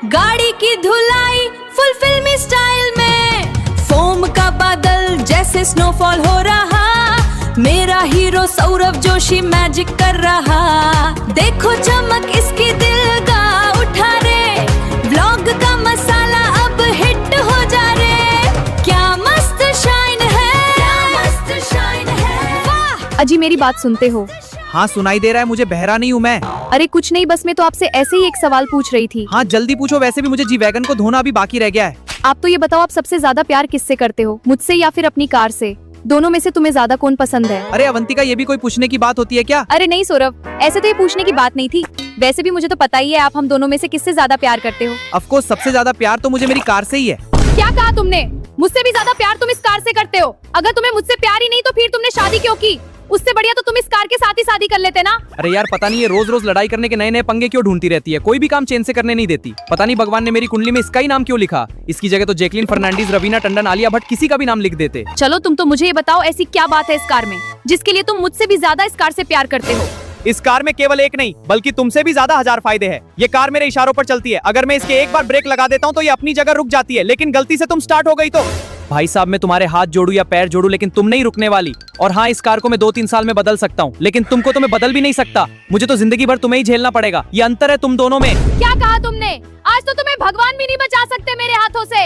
गाड़ी की धुलाई फुल फिल्मी स्टाइल में, फोम का बादल जैसे स्नोफॉल हो रहा, मेरा हीरो सौरव जोशी मैजिक कर रहा, देखो चमक इसकी दिल का उठा रे, व्लॉग का मसाला अब हिट हो जा रे, क्या मस्त शाइन है, क्या मस्त शाइन है, वाह। अजी मेरी बात सुनते हो? हाँ सुनाई दे रहा है मुझे, बहरा नहीं हूँ मैं। अरे कुछ नहीं, बस मैं तो आपसे ऐसे ही एक सवाल पूछ रही थी। हाँ जल्दी पूछो, वैसे भी मुझे जी वैगन को धोना अभी बाकी रह गया है। आप तो ये बताओ, आप सबसे ज्यादा प्यार किससे करते हो, मुझसे या फिर अपनी कार से? दोनों में से तुम्हें ज्यादा कौन पसंद है? अरे अवंतिका, ये भी कोई पूछने की बात होती है क्या? अरे नहीं सौरभ, ऐसे तो ये पूछने की बात नहीं थी। वैसे भी मुझे तो पता ही है आप हम दोनों में से किससे ज्यादा प्यार करते हो। ऑफ कोर्स सबसे ज्यादा प्यार तो मुझे मेरी कार से ही है। क्या कहा तुमने? मुझसे भी ज्यादा प्यार तुम इस कार से करते हो। अगर तुम्हें मुझसे प्यार ही नहीं तो फिर तुमने शादी क्यों की? उससे बढ़िया तो तुम इस कार के साथ ही शादी कर लेते ना। अरे यार पता नहीं ये रोज रोज लड़ाई करने के नए नए पंगे क्यों ढूंढती रहती है, कोई भी काम चैन से करने नहीं देती। पता नहीं भगवान ने मेरी कुंडली में इसका ही नाम क्यों लिखा, इसकी जगह तो जैकलिन फर्नांडीज, रवीना टंडन, आलिया भट्ट किसी का भी नाम लिख देते। चलो तुम तो मुझे ये बताओ, ऐसी क्या बात है इस कार में जिसके लिए तुम मुझसे भी ज्यादा इस कार से प्यार करते हो? इस कार में केवल एक नहीं बल्कि तुमसे भी ज्यादा 1000 फायदे हैं। ये कार मेरे इशारों पर चलती है, अगर मैं इसके एक बार ब्रेक लगा देता हूँ तो ये अपनी जगह रुक जाती है, लेकिन गलती से तुम स्टार्ट हो गई तो भाई साहब मैं तुम्हारे हाथ जोड़ू या पैर जोड़ू लेकिन तुम नहीं रुकने वाली। और हाँ, इस कार को मैं 2-3 साल में बदल सकता हूँ, लेकिन तुमको तो मैं बदल भी नहीं सकता। मुझे तो जिंदगी भर तुम्हें ही झेलना पड़ेगा, ये अंतर है तुम दोनों में। क्या कहा तुमने? आज तो तुम्हें भगवान भी नहीं बचा सकते मेरे हाथों से।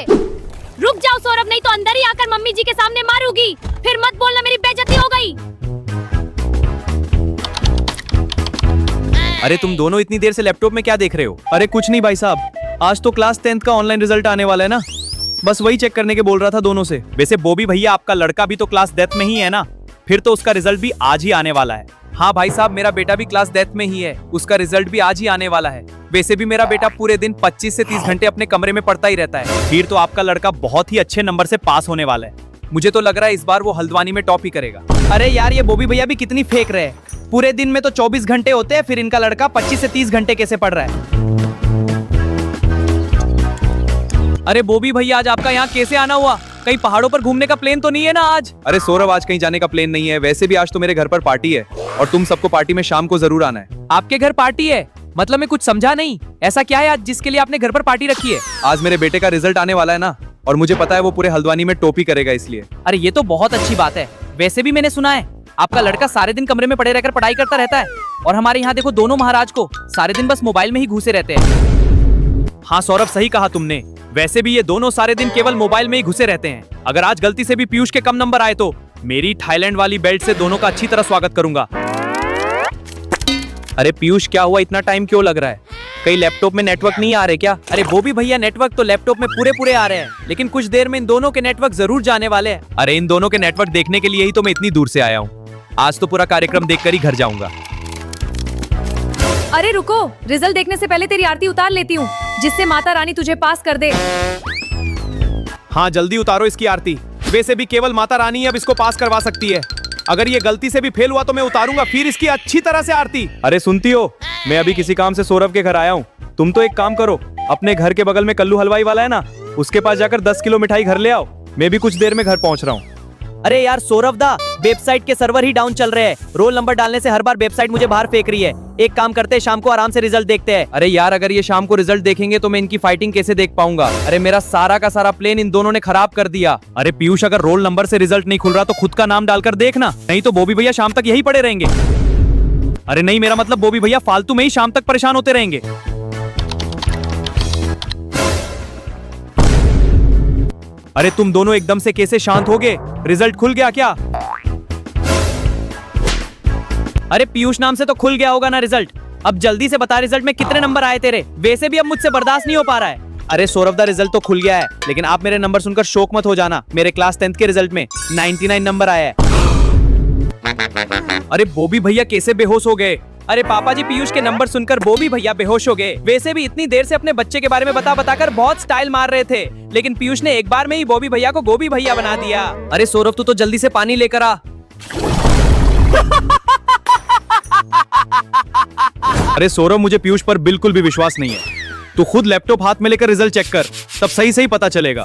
रुक जाओ सौरभ, नहीं तो अंदर ही आकर मम्मी जी के सामने मारूंगी, फिर मत बोलना मेरी बेइज्जती हो गई। अरे तुम दोनों इतनी देर से लैपटॉप में क्या देख रहे हो? अरे कुछ नहीं भाई साहब, आज तो क्लास 10th का ऑनलाइन रिजल्ट आने वाला है ना, बस वही चेक करने के बोल रहा था दोनों से। वैसे बॉबी भैया आपका लड़का भी तो क्लास 10th में ही है ना, फिर तो उसका रिजल्ट भी आज ही आने वाला है। हाँ भाई साहब, मेरा बेटा भी क्लास 10th में ही है, उसका रिजल्ट भी आज ही आने वाला है। वैसे भी मेरा बेटा पूरे दिन 25 से 30 घंटे अपने कमरे में पढ़ता ही रहता है। फिर तो आपका लड़का बहुत ही अच्छे नंबर से पास होने वाला है। मुझे तो लग रहा है इस बार वो हल्द्वानी में टॉप ही करेगा। अरे यार ये बॉबी भैया भी कितनी फेंक रहे हैं, पूरे दिन में तो 24 घंटे होते हैं, फिर इनका लड़का 25 से 30 घंटे कैसे पढ़ रहा है? अरे बॉबी भैया, आज आपका यहाँ कैसे आना हुआ? कहीं पहाड़ों पर घूमने का प्लान तो नहीं है ना आज? अरे सौरभ, आज कहीं जाने का प्लान नहीं है, वैसे भी आज तो मेरे घर पर पार्टी है और तुम सबको पार्टी में शाम को जरूर आना है। आपके घर पार्टी है? मतलब मैं कुछ समझा नहीं, ऐसा क्या है आज जिसके लिए आपने घर पर पार्टी रखी है? आज मेरे बेटे का रिजल्ट आने वाला है ना, और मुझे पता है वो पूरे हल्द्वानी में टॉप ही करेगा, इसलिए। अरे ये तो बहुत अच्छी बात है। वैसे भी मैंने सुना है आपका लड़का सारे दिन कमरे में पड़े रहकर पढ़ाई करता रहता है, और हमारे यहाँ देखो दोनों महाराज को सारे दिन बस मोबाइल में ही घुसे रहते हैं। हाँ सौरभ, सही कहा तुमने, वैसे भी ये दोनों सारे दिन केवल मोबाइल में ही घुसे रहते हैं। अगर आज गलती से भी पीयूष के कम नंबर आए तो मेरी थाईलैंड वाली बेल्ट से दोनों का अच्छी तरह स्वागत करूंगा। अरे पीयूष, क्या हुआ, इतना टाइम क्यों लग रहा है? कहीं लैपटॉप में नेटवर्क नहीं आ रहे क्या? अरे बॉबी भैया, नेटवर्क तो लैपटॉप में पूरे आ रहे हैं, लेकिन कुछ देर में इन दोनों के नेटवर्क जरूर जाने वाले हैं। अरे इन दोनों के नेटवर्क देखने के लिए ही तो मैं इतनी दूर से आया हूँ। आज तो पूरा कार्यक्रम देखकर ही घर जाऊंगा। अरे रुको, रिजल्ट देखने से पहले तेरी आरती उतार लेती हूँ, जिससे माता रानी तुझे पास कर दे। हाँ जल्दी उतारो इसकी आरती, वैसे भी केवल माता रानी अब इसको पास करवा सकती है। अगर ये गलती से भी फेल हुआ तो मैं उतारूंगा फिर इसकी अच्छी तरह से आरती। अरे सुनती हो, मैं अभी किसी काम से सौरभ के घर आया हूँ, तुम तो एक काम करो, अपने घर के बगल में कल्लू हलवाई वाला है ना, उसके पास जाकर 10 किलो मिठाई घर ले आओ, मैं भी कुछ देर में घर पहुँच रहा हूँ। अरे यार सौरभ दा, वेबसाइट के सर्वर ही डाउन चल रहे हैं, रोल नंबर डालने से हर बार वेबसाइट मुझे बाहर फेंक रही है। एक काम करते हैं, शाम को आराम से रिजल्ट देखते हैं। अरे यार, अगर ये शाम को रिजल्ट देखेंगे तो मैं इनकी फाइटिंग कैसे देख पाऊंगा? अरे मेरा सारा का सारा प्लान इन दोनों ने खराब कर दिया। अरे पीयूष, अगर रोल नंबर से रिजल्ट नहीं खुल रहा तो खुद का नाम डालकर देखना, नहीं तो बॉबी भैया शाम तक यही पड़े रहेंगे। अरे नहीं, मेरा मतलब बॉबी भैया फालतू में ही शाम तक परेशान होते रहेंगे। अरे तुम दोनों एकदम से कैसे शांत हो गए? रिजल्ट खुल गया क्या? अरे पीयूष नाम से तो खुल गया होगा ना रिजल्ट। अब जल्दी से बता, रिजल्ट में कितने नंबर आए तेरे? वैसे भी अब मुझसे बर्दाश्त नहीं हो पा रहा है। अरे सौरभ दा, रिजल्ट तो खुल गया है, लेकिन आप मेरे नंबर सुनकर शौक मत हो जाना। मेरे क्लास 10th के रिजल्ट में 99 नंबर आया है। अरे बॉबी भैया कैसे बेहोश हो गए? अरे पापा जी, पीयूष के नंबर सुनकर बॉबी भैया बेहोश हो गए। वैसे भी इतनी देर से अपने बच्चे के बारे में बताकर बहुत स्टाइल मार रहे थे, लेकिन पीयूष ने एक बार में ही बॉबी भैया को गोभी भैया बना दिया। अरे सौरभ, तू तो जल्दी से पानी लेकर आ। अरे सौरभ, मुझे पीयूष पर बिल्कुल भी विश्वास नहीं है। तू खुद लैपटॉप हाथ में लेकर रिजल्ट चेक कर, तब सही पता चलेगा।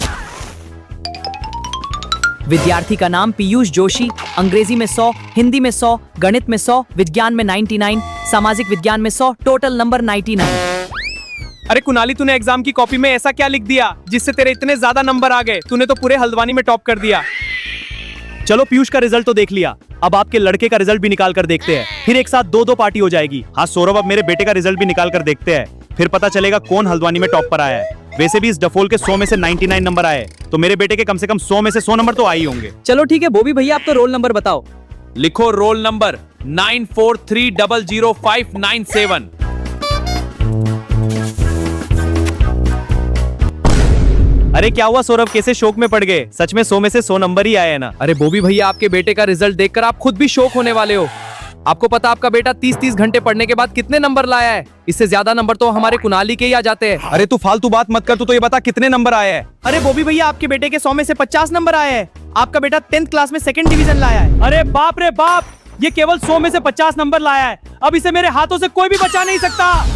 विद्यार्थी का नाम पीयूष जोशी, अंग्रेजी में 100, हिंदी में 100, गणित में 100, विज्ञान में 99, सामाजिक विज्ञान में 100, टोटल नंबर 99। अरे कुणाली, तूने एग्जाम की कॉपी में ऐसा क्या लिख दिया जिससे तेरे इतने ज्यादा नंबर आ गए? तूने तो पूरे हल्द्वानी में टॉप कर दिया। चलो पीयूष का रिजल्ट तो देख लिया, अब आपके लड़के का रिजल्ट भी निकाल कर देखते हैं, फिर एक साथ दो पार्टी हो जाएगी। हाँ सौरभ, अब मेरे बेटे का रिजल्ट भी निकाल कर देखते हैं, फिर पता चलेगा कौन हल्द्वानी में टॉप पर आया है। वैसे भी इस डफोल के 100 में से 99 नंबर आए, तो मेरे बेटे के कम से कम 100 में से 100 नंबर तो आ ही होंगे। चलो ठीक है बॉबी भैया, आप तो रोल नंबर बताओ। लिखो रोल नंबर 94300597। अरे क्या हुआ सौरभ, कैसे शौक में पड़ गए? सच में 100 में से 100 नंबर ही आए हैं ना? अरे बॉबी भैया, आपके बेटे का रिजल्ट देखकर आप खुद भी शौक होने वाले हो। आपको पता आपका बेटा 30-30 घंटे पढ़ने के बाद कितने नंबर लाया है? इससे ज्यादा नंबर तो हमारे कुणाली के ही आ जाते हैं। अरे तू फालतू बात मत कर, तू तो ये बता कितने नंबर आए हैं? अरे बॉबी भैया, आपके बेटे के 100 में से 50 नंबर आए हैं। आपका बेटा 10th क्लास में 2nd डिवीजन लाया है। अरे बाप रे बाप, ये केवल 100 में से 50 नंबर लाया है। अब इसे मेरे हाथों से कोई भी बचा नहीं सकता।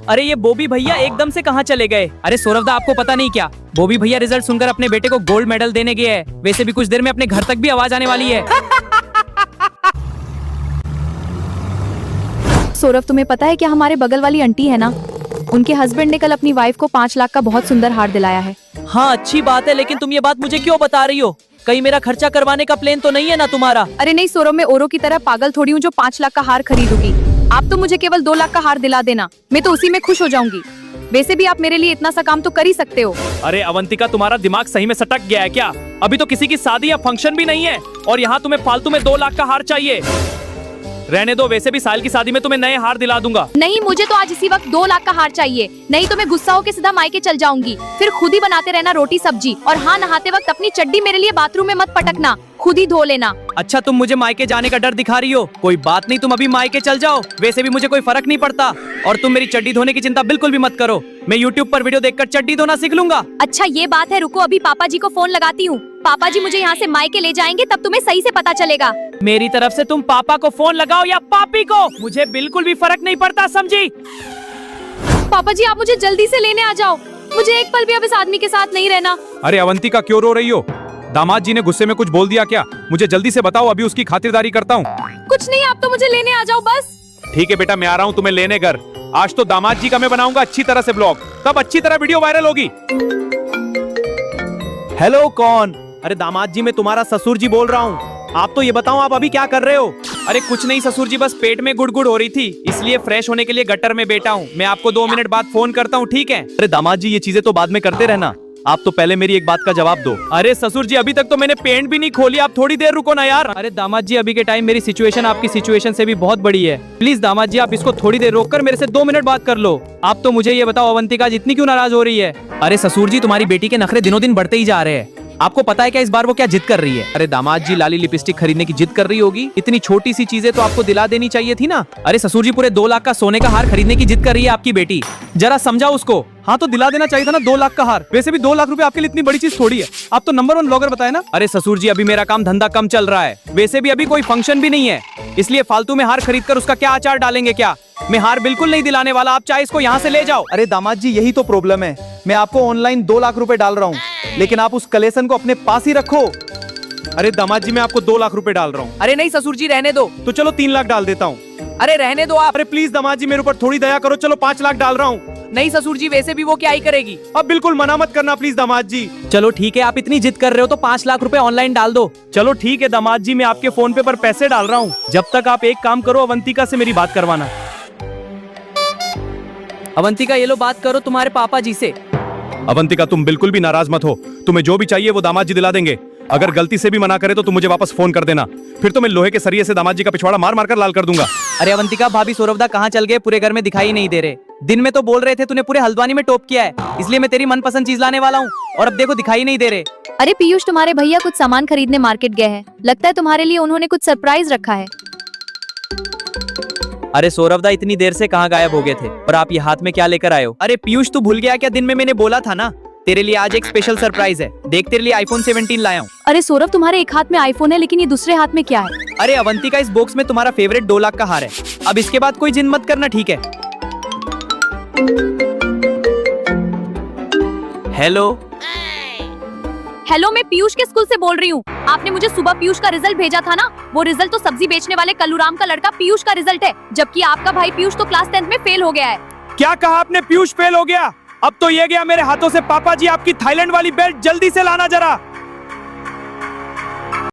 अरे ये बॉबी भैया एकदम से कहाँ चले गए? अरे सौरभ दा, आपको पता नहीं क्या, बॉबी भैया रिजल्ट सुनकर अपने बेटे को गोल्ड मेडल देने गए हैं। वैसे भी कुछ देर में अपने घर तक भी आवाज आने वाली है। सौरभ, तुम्हें पता है क्या हमारे बगल वाली आंटी है ना, उनके हस्बैंड ने कल अपनी वाइफ को 5 लाख का बहुत सुंदर हार दिलाया है। हाँ अच्छी बात है, लेकिन तुम ये बात मुझे क्यों बता रही हो? कहीं मेरा खर्चा करवाने का प्लान तो नहीं है ना तुम्हारा? अरे नहीं सौरभ, मैं औरों की तरह पागल थोड़ी हूँ जो 5 लाख का हार खरीदूंगी। आप तो मुझे केवल 2 लाख का हार दिला देना, मैं तो उसी में खुश हो जाऊंगी। वैसे भी आप मेरे लिए इतना सा काम तो कर ही सकते हो। अरे अवंतिका, तुम्हारा दिमाग सही में सटक गया है क्या? अभी तो किसी की शादी या फंक्शन भी नहीं है और यहाँ तुम्हें फालतू में 2 लाख का हार चाहिए। रहने दो, वैसे भी साल की शादी में तुम्हें नए हार दिला दूंगा। नहीं, मुझे तो आज इसी वक्त 2 लाख का हार चाहिए, नहीं तो मैं गुस्सा होकर सीधा मायके चल जाऊंगी। फिर खुद ही बनाते रहना रोटी सब्जी, और हाँ, नहाते वक्त अपनी चड्डी मेरे लिए बाथरूम में मत पटकना, खुद ही धो लेना। अच्छा, तुम मुझे मायके जाने का डर दिखा रही हो? कोई बात नहीं, तुम अभी मायके चल जाओ, वैसे भी मुझे कोई फर्क नहीं पड़ता। और तुम मेरी चड्डी धोने की चिंता बिल्कुल भी मत करो, मैं YouTube पर वीडियो देखकर चड्डी धोना सीख लूंगा। अच्छा ये बात है, रुको अभी पापा जी को फोन लगाती हूँ। पापा जी मुझे यहाँ से मायके ले जाएंगे, तब तुम्हें सही से पता चलेगा। मेरी तरफ से तुम पापा को फोन लगाओ या पापी को, मुझे बिल्कुल भी फर्क नहीं पड़ता, समझी? पापा जी आप मुझे जल्दी से लेने आ जाओ, मुझे एक पल भी अब इस आदमी के साथ नहीं रहना। अरे अवंतिका, क्यों रो रही हो? दामाद जी ने गुस्से में कुछ बोल दिया क्या? मुझे जल्दी से बताओ, अभी उसकी खातिरदारी करता हूँ। कुछ नहीं, आप तो मुझे लेने आ जाओ बस। ठीक है बेटा, मैं आ रहा हूँ तुम्हें लेने घर। आज तो दामाद जी का मैं बनाऊंगा अच्छी तरह से ब्लॉग, तब अच्छी तरह वीडियो वायरल होगी। हेलो, कौन? अरे दामाद जी, मैं तुम्हारा ससुर जी बोल रहा हूँ। आप तो ये बताओ, आप अभी क्या कर रहे हो? अरे कुछ नहीं ससुर जी, बस पेट में गुड़गुड़ हो रही थी, इसलिए फ्रेश होने के लिए गटर में बैठा हूँ। मैं आपको 2 मिनट बाद फोन करता हूँ, ठीक है? अरे दामाद जी, ये चीजें तो बाद में करते रहना, आप तो पहले मेरी एक बात का जवाब दो। अरे ससुर जी, अभी तक तो मैंने पेंट भी नहीं खोली, आप थोड़ी देर रुको ना यार। अरे दामाद जी, अभी के टाइम मेरी सिचुएशन आपकी सिचुएशन से भी बहुत बड़ी है। प्लीज दामाद जी, आप इसको थोड़ी देर रोककर मेरे से 2 मिनट बात कर लो। आप तो मुझे ये बताओ, अवंतिका आज इतनी क्यों नाराज हो रही है? अरे ससुर जी, तुम्हारी बेटी के नखरे दिनों दिन बढ़ते ही जा रहे हैं। आपको पता है क्या इस बार वो क्या जिद कर रही है? अरे दामाद जी, लाली लिपस्टिक खरीदने की जिद कर रही होगी। इतनी छोटी सी चीजें तो आपको दिला देनी चाहिए थी ना। अरे ससुर जी, पूरे 2 लाख का सोने का हार खरीदने की जिद कर रही है आपकी बेटी, जरा समझाओ उसको। हाँ तो दिला देना चाहिए था ना 2 लाख का हार। वैसे भी 2 लाख रुपए आपके लिए इतनी बड़ी चीज थोड़ी है, आप तो नंबर 1 ब्लॉगर बताए ना। अरे ससुर जी, अभी मेरा काम धंधा कम चल रहा है, वैसे भी अभी कोई फंक्शन भी नहीं है, इसलिए फालतू में हार खरीद कर उसका क्या अचार डालेंगे क्या? मैं हार बिल्कुल नहीं दिलाने वाला, आप चाहे इसको यहाँ से ले जाओ। अरे दामाद जी, यही तो प्रॉब्लम है, मैं आपको ऑनलाइन 2 लाख रुपए डाल रहा हूँ, लेकिन आप उस कलेक्शन को अपने पास ही रखो। अरे दामाद जी, मैं आपको 2 लाख रुपए डाल रहा हूँ। अरे नहीं ससुर जी, रहने दो। तो चलो 3 लाख डाल देता हूँ। अरे रहने दो आप। अरे प्लीज दामाद जी, मेरे ऊपर थोड़ी दया करो, चलो 5 लाख डाल रहा हूँ। नहीं ससुर जी, वैसे भी वो क्या ही करेगी। अब बिल्कुल मना मत करना प्लीज दामाद जी। चलो ठीक है, आप इतनी जिद कर रहे हो तो 5 लाख रुपए ऑनलाइन डाल दो। चलो ठीक है दामाद जी, मैं आपके फोन पे पर पैसे डाल रहा हूँ। जब तक आप एक काम करो, अवंतिका से मेरी बात करवाना। अवंतिका, ये लो बात करो तुम्हारे पापा जी से। अवंतिका, तुम बिल्कुल भी नाराज मत हो, तुम्हें जो भी चाहिए वो दामाद जी दिला देंगे। अगर गलती से भी मना करे तो तुम मुझे वापस फोन कर देना, फिर तो मैं लोहे के सरिये से दामाद जी का पिछवाड़ा मार मार कर लाल कर दूंगा। अरे अवंतिका, भाभी सौरभदा कहाँ चल गए? पूरे घर में दिखाई नहीं दे रहे। दिन में तो बोल रहे थे तूने पूरे हल्द्वानी में टॉप किया है, इसलिए मैं तेरी मनपसंद चीज लाने वाला हूँ, और अब देखो दिखाई नहीं दे रहे। अरे पीयूष, तुम्हारे भैया कुछ सामान खरीदने मार्केट गए हैं, लगता है तुम्हारे लिए उन्होंने कुछ सरप्राइज रखा है। अरे सौरभदा, इतनी देर से कहाँ गायब हो गए थे, और आप ये हाथ में क्या लेकर आए हो? अरे पीयूष, तू भूल गया क्या? दिन में मैंने बोला था ना, तेरे लिए आज एक स्पेशल सरप्राइज है। देख, तेरे लिए iPhone 17 लाया हूँ। अरे सौरभ, तुम्हारे एक हाथ में आईफोन है, लेकिन ये दूसरे हाथ में क्या है? अरे अवंतिका, इस बॉक्स में तुम्हारा फेवरेट 2 लाख का हार है। अब इसके बाद कोई जिद मत करना, ठीक है? हेलो हेलो, मैं पीयूष के स्कूल से बोल रही हूँ। आपने मुझे सुबह पीयूष का रिजल्ट भेजा था ना, वो रिजल्ट तो सब्जी बेचने वाले कल्लूराम का लड़का पीयूष का रिजल्ट है, जबकि आपका भाई पीयूष तो क्लास 10th में फेल हो गया है। क्या कहा आपने? पीयूष फेल हो गया? अब तो ये गया मेरे हाथों से। पापा जी, आपकी थाईलैंड वाली बेल्ट जल्दी से लाना जरा।